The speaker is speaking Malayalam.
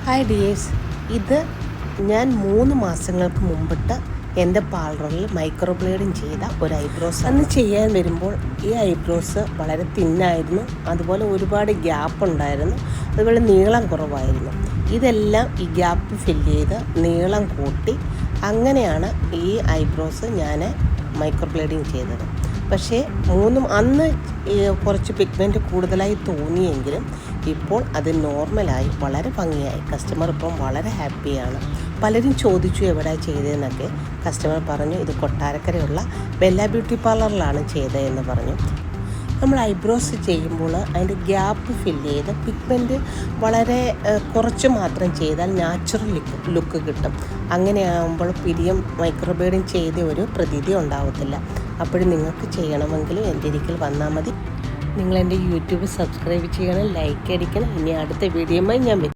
ഹായ് ഡിയേഴ്സ്, ഇത് ഞാൻ 3 മാസങ്ങൾക്ക് മുമ്പിട്ട് എൻ്റെ പാർലറിൽ മൈക്രോ ബ്ലേഡിങ് ചെയ്ത ഒരു ഐബ്രോസ് അന്ന് ചെയ്യാൻ വരുമ്പോൾ ഈ ഐബ്രോസ് വളരെ തിന്നായിരുന്നു. അതുപോലെ ഒരുപാട് ഗ്യാപ്പ് ഉണ്ടായിരുന്നു, അതുപോലെ നീളം കുറവായിരുന്നു. ഇതെല്ലാം ഈ ഗ്യാപ്പ് ഫില്ല് ചെയ്ത് നീളം കൂട്ടി അങ്ങനെയാണ് ഈ ഐബ്രോസ് ഞാൻ മൈക്രോ ബ്ലേഡിങ് ചെയ്തത്. പക്ഷേ അന്ന് കുറച്ച് പിഗ്മെൻറ്റ് കൂടുതലായി തോന്നിയെങ്കിലും ഇപ്പോൾ അത് നോർമലായി വളരെ ഭംഗിയായി. കസ്റ്റമർ ഇപ്പം വളരെ ഹാപ്പിയാണ്. പലരും ചോദിച്ചു എവിടെ ചെയ്തതെന്നൊക്കെ. കസ്റ്റമർ പറഞ്ഞു ഇത് കൊട്ടാരക്കരയുള്ള ബെല്ല ബ്യൂട്ടി പാർലറിലാണ് ചെയ്തതെന്ന് പറഞ്ഞു. നമ്മൾ ഐബ്രോസ് ചെയ്യുമ്പോൾ അതിൻ്റെ ഗ്യാപ്പ് ഫില്ല് ചെയ്ത് പിഗ്മെൻറ്റ് വളരെ കുറച്ച് മാത്രം ചെയ്താൽ നാച്ചുറൽ ലുക്ക് കിട്ടും. അങ്ങനെയാകുമ്പോൾ പിരിയം മൈക്രോ ബ്ലേഡിങ് ചെയ്ത ഒരു പ്രതീതി ഉണ്ടാവത്തില്ല. അപ്പോഴും നിങ്ങൾക്ക് ചെയ്യണമെങ്കിൽ എൻ്റെ ഒരിക്കൽ വന്നാൽ മതി. നിങ്ങൾ എൻ്റെ യൂട്യൂബ് സബ്സ്ക്രൈബ് ചെയ്യണം, ലൈക്ക് അടിക്കണം. ഇനി അടുത്ത വീഡിയോയുമായി ഞാൻ